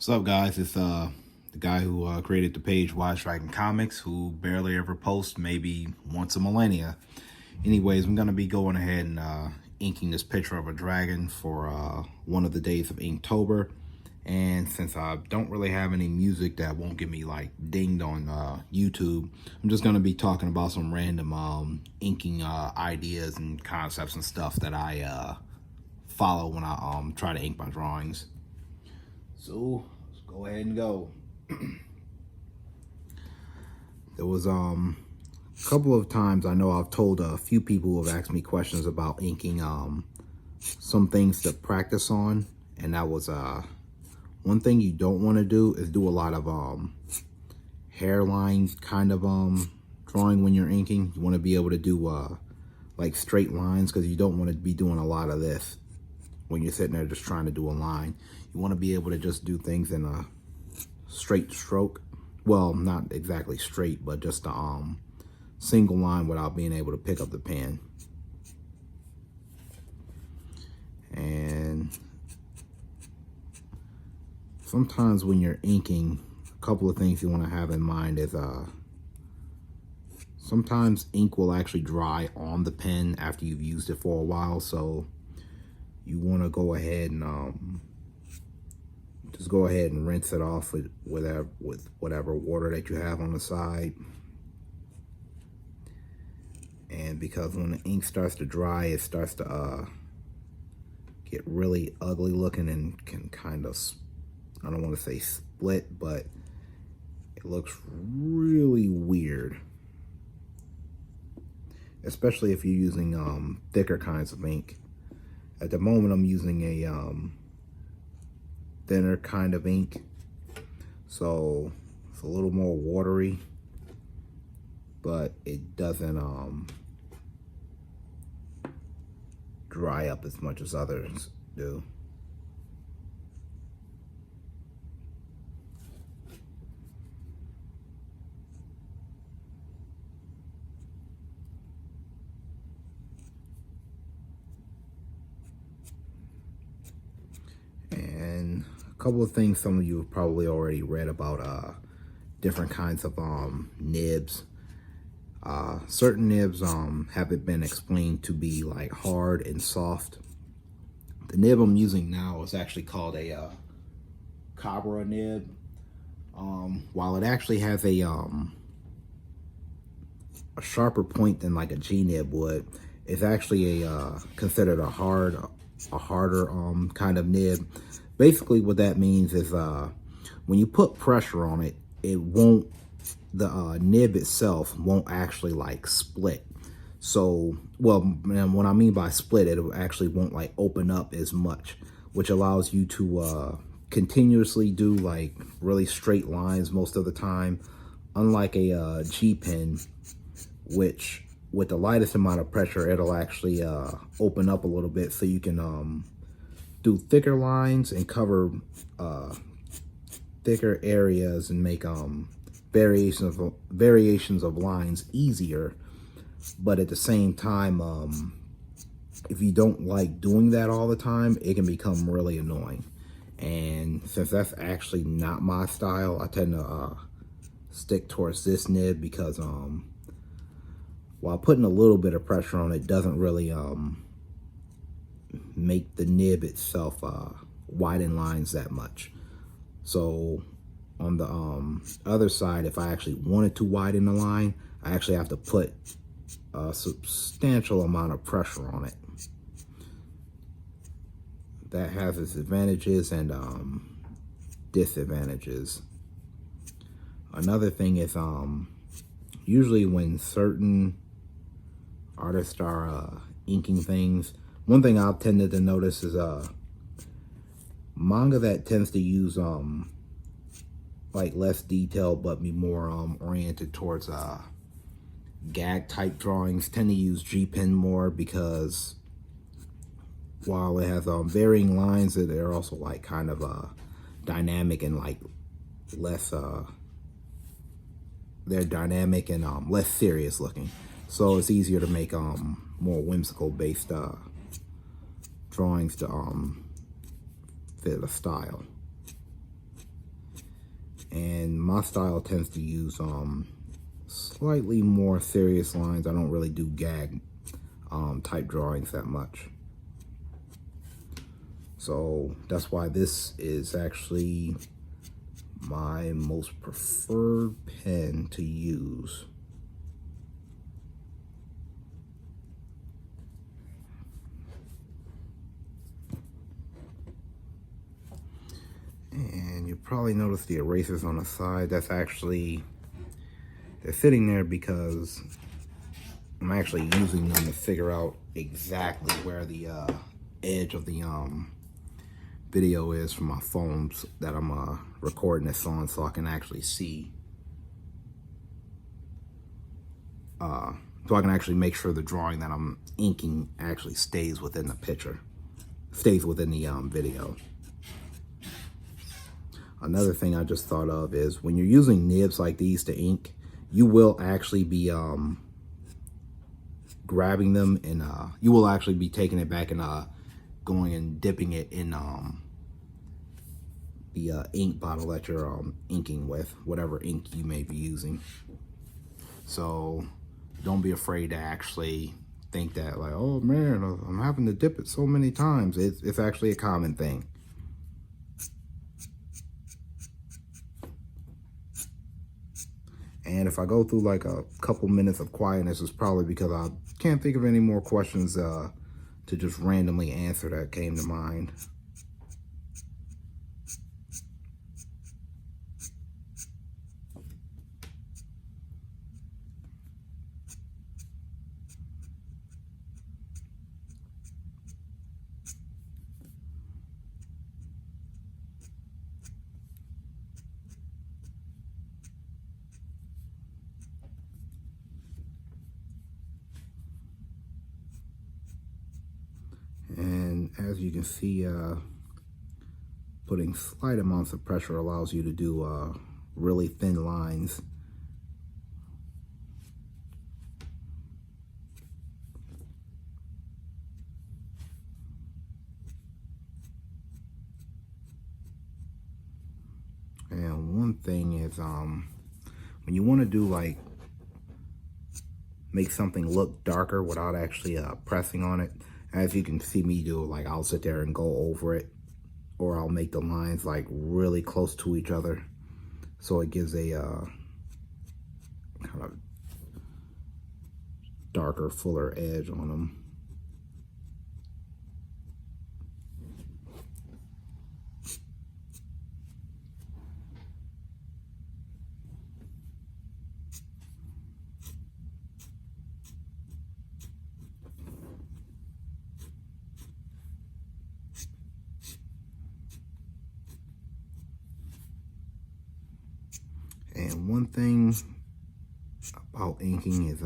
What's up, guys? It's the guy who created the page Wise Dragon Comics, who barely ever posts, maybe once a millennia. Anyways, I'm gonna be going ahead and inking this picture of a dragon for one of the days of Inktober. And since I don't really have any music that won't get me like dinged on YouTube, I'm just gonna be talking about some random inking ideas and concepts and stuff that I follow when I try to ink my drawings. So let's go ahead and go. There was a couple of times I know I've told a few people who have asked me questions about inking some things to practice on, and that was one thing you don't want to do is do a lot of hairline kind of drawing when you're inking. You want to be able to do like straight lines, because you don't want to be doing a lot of this when you're sitting there just trying to do a line. You want to be able to just do things in a straight stroke. Well, not exactly straight, but just a single line without being able to pick up the pen. And sometimes when you're inking, a couple of things you want to have in mind is sometimes ink will actually dry on the pen after you've used it for a while, so you want to go ahead and just go ahead and rinse it off with whatever water that you have on the side. And because when the ink starts to dry, it starts to get really ugly looking and can kind of, I don't want to say split, but it looks really weird, especially if you're using thicker kinds of ink. At the moment, I'm using a thinner kind of ink, so it's a little more watery, but it doesn't dry up as much as others do. And a couple of things some of you have probably already read about different kinds of nibs. Certain nibs haven't been explained to be like hard and soft. The nib I'm using now is actually called a Cobra nib. While it actually has a sharper point than like a G nib would, it's actually considered a harder kind of nib. Basically what that means is when you put pressure on it, the nib itself won't actually like split. So, well, what I mean by split, it actually won't like open up as much, which allows you to continuously do like really straight lines most of the time, unlike a G pen, which with the lightest amount of pressure, it'll actually open up a little bit, so you can do thicker lines and cover thicker areas and make variations of lines easier. But at the same time, if you don't like doing that all the time, it can become really annoying. And since that's actually not my style, I tend to stick towards this nib, because while putting a little bit of pressure on it doesn't really make the nib itself widen lines that much. So on the other side, if I actually wanted to widen the line, I actually have to put a substantial amount of pressure on it. That has its advantages and disadvantages. Another thing is usually when certain artists are inking things, one thing I've tended to notice is manga that tends to use like less detail but be more oriented towards gag type drawings tend to use G pen more, because while it has varying lines, they're also like kind of dynamic and like less they're dynamic and less serious looking, so it's easier to make more whimsical based drawings to fit a style. And my style tends to use slightly more serious lines. I don't really do gag type drawings that much. So that's why this is actually my most preferred pen to use. And you probably notice the erasers on the side. That's actually, they're sitting there because I'm actually using them to figure out exactly where the edge of the video is from my phones that I'm recording this on, so I can actually see. So I can actually make sure the drawing that I'm inking actually stays within the picture, stays within the video. Another thing I just thought of is when you're using nibs like these to ink, you will actually be grabbing them and you will actually be taking it back and going and dipping it in the ink bottle that you're inking with, whatever ink you may be using. So don't be afraid to actually think that like, oh man, I'm having to dip it so many times. It's actually a common thing. And if I go through like a couple minutes of quietness, it's probably because I can't think of any more questions to just randomly answer that came to mind. And as you can see, putting slight amounts of pressure allows you to do really thin lines. And one thing is, when you want to do like, make something look darker without actually pressing on it, as you can see me do, like I'll sit there and go over it, or I'll make the lines like really close to each other, so it gives a kind of darker, fuller edge on them. And one thing about inking is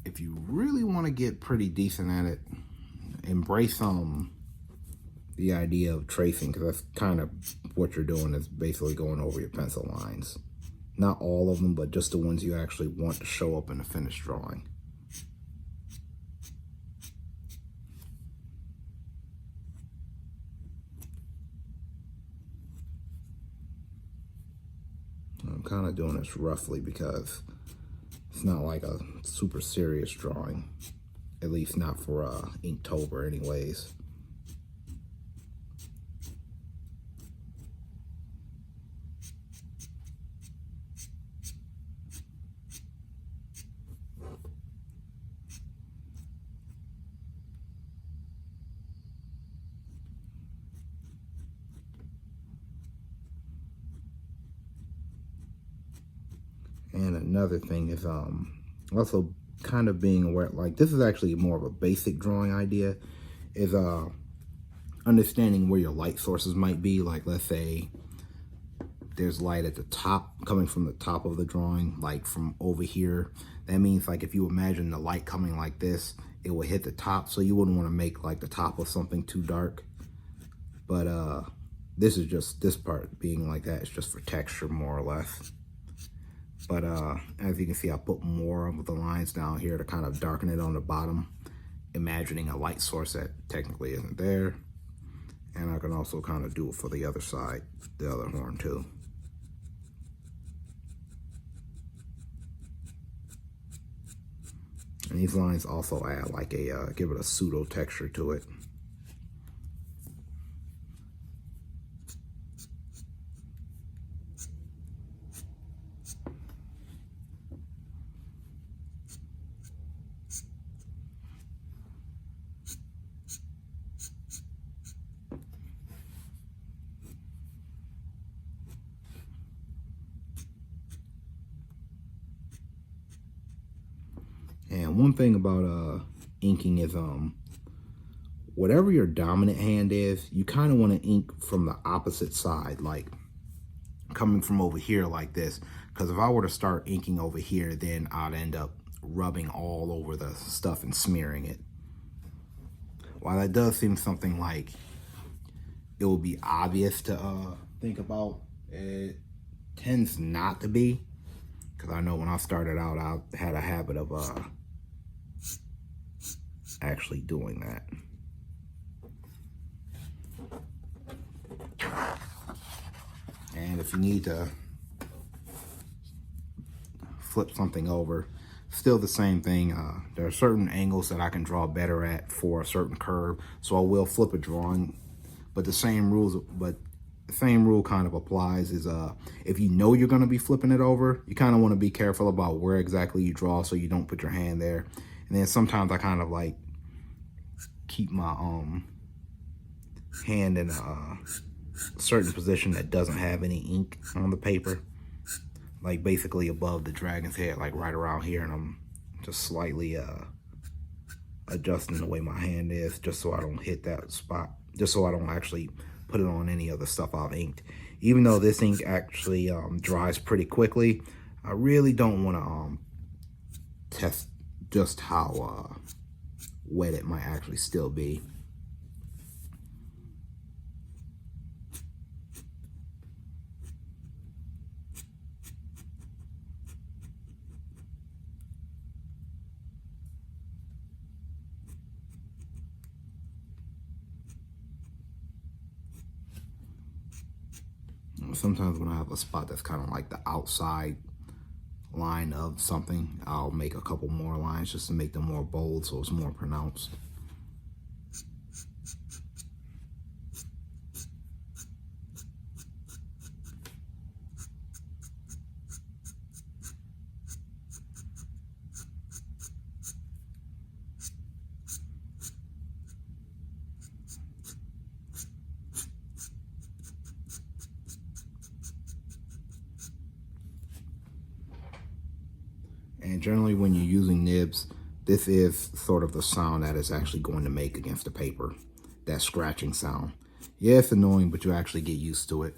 if you really want to get pretty decent at it, embrace the idea of tracing, because that's kind of what you're doing, is basically going over your pencil lines. Not all of them, but just the ones you actually want to show up in the finished drawing. I'm kind of doing this roughly because it's not like a super serious drawing, at least not for Inktober anyways. And another thing is also kind of being aware, like this is actually more of a basic drawing idea, is understanding where your light sources might be. Like let's say there's light at the top, coming from the top of the drawing, like from over here. That means like if you imagine the light coming like this, it will hit the top, so you wouldn't want to make like the top of something too dark. But this is just, this part being like that is just for texture more or less. But as you can see, I put more of the lines down here to kind of darken it on the bottom, imagining a light source that technically isn't there. And I can also kind of do it for the other side, the other horn too. And these lines also add like a, give it a pseudo texture to it. And one thing about inking is whatever your dominant hand is, you kind of want to ink from the opposite side, like coming from over here like this. Because if I were to start inking over here, then I'd end up rubbing all over the stuff and smearing it. While that does seem something like it would be obvious to think about, it tends not to be. Because I know when I started out, I had a habit of actually doing that. And if you need to flip something over, still the same thing. There are certain angles that I can draw better at for a certain curve, so I will flip a drawing. But the same rule kind of applies. Is if you know you're going to be flipping it over, you kind of want to be careful about where exactly you draw, so you don't put your hand there. And then sometimes I kind of like keep my hand in a certain position that doesn't have any ink on the paper, like basically above the dragon's head, like right around here, and I'm just slightly adjusting the way my hand is, just so I don't hit that spot, just so I don't actually put it on any other stuff I've inked. Even though this ink actually dries pretty quickly, I really don't want to test just how wet it might actually still be. Sometimes when I have a spot that's kind of like the outside line of something, I'll make a couple more lines just to make them more bold, so it's more pronounced. And generally when you're using nibs, this is sort of the sound that it's actually going to make against the paper, that scratching sound. Yeah, it's annoying, but you actually get used to it.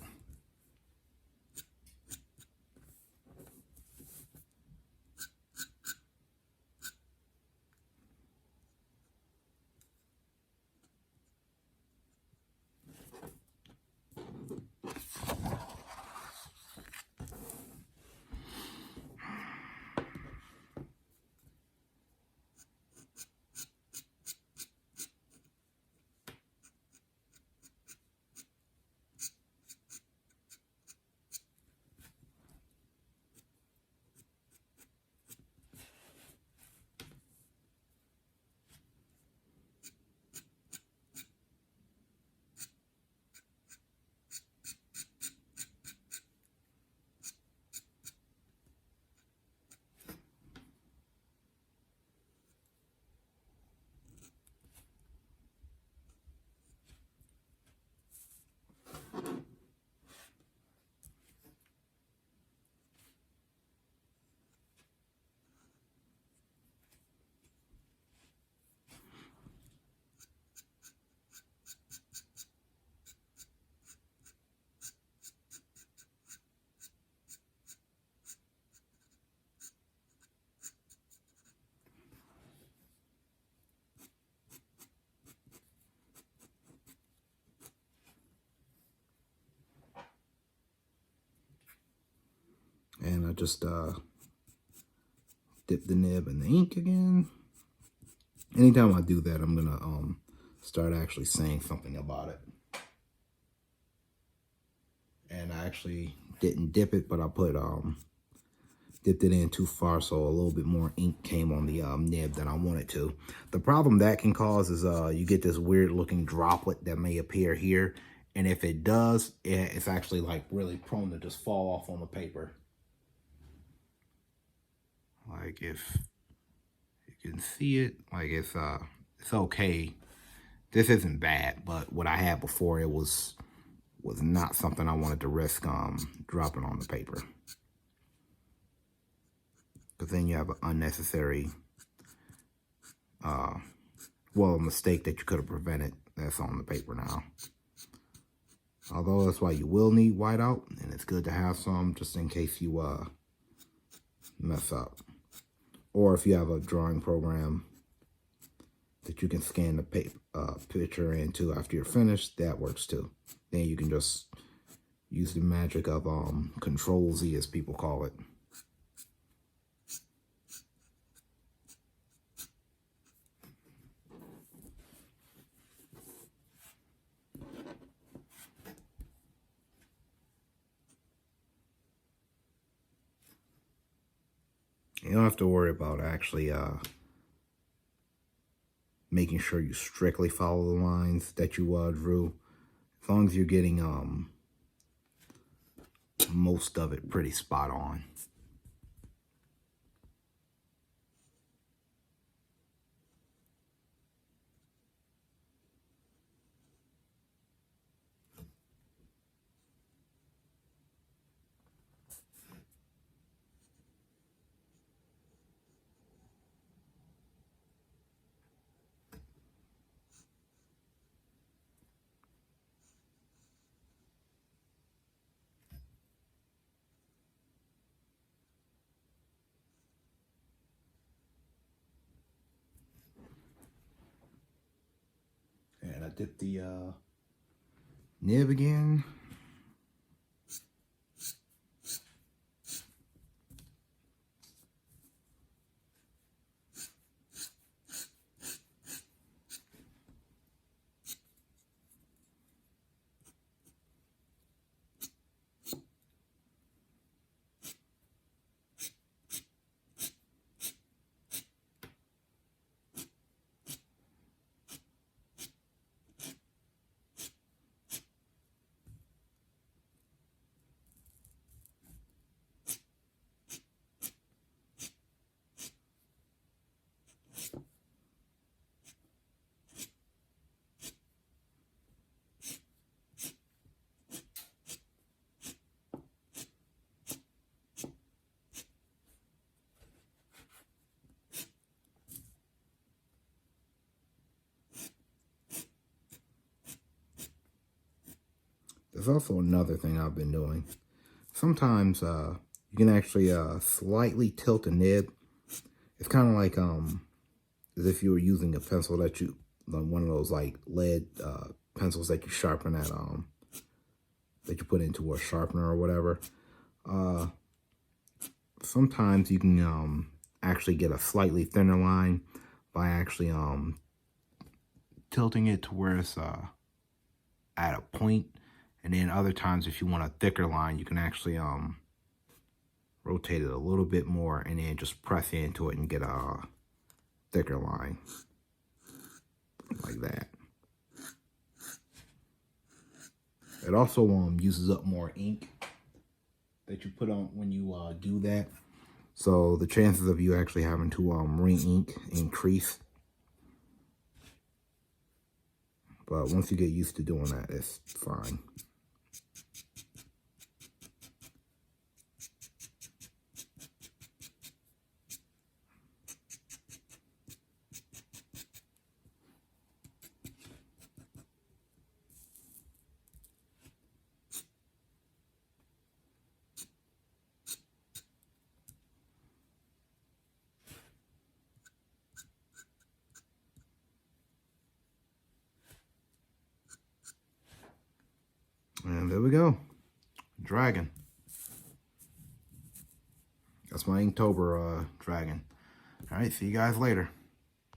And I just dip the nib in the ink again. Anytime I do that, I'm gonna start actually saying something about it. actually didn't dip it, but I put dipped it in too far, so a little bit more ink came on the nib than I wanted to. The problem that can cause is you get this weird looking droplet that may appear here, and if it does, it's actually like really prone to just fall off on the paper. Like if you can see it, like it's okay. This isn't bad, but what I had before, it was not something I wanted to risk dropping on the paper. Because then you have an unnecessary, well, a mistake that you could have prevented that's on the paper now. Although that's why you will need whiteout, and it's good to have some just in case you mess up. Or if you have a drawing program that you can scan the picture into after you're finished, that works too. Then you can just use the magic of Control-Z, as people call it. You don't have to worry about actually making sure you strictly follow the lines that you drew. As long as you're getting most of it pretty spot on. And I dip the nib again. There's also another thing I've been doing. Sometimes you can actually slightly tilt the nib. It's kind of like as if you were using a pencil that you, like one of those like lead pencils that you sharpen at that you put into a sharpener or whatever. Sometimes you can actually get a slightly thinner line by actually tilting it to where it's at a point. And then other times, if you want a thicker line, you can actually rotate it a little bit more and then just press into it and get a thicker line. Like that. It also uses up more ink that you put on when you do that. So the chances of you actually having to re-ink increase. But once you get used to doing that, it's fine. And there we go. Dragon. That's my Inktober dragon. All right, see you guys later.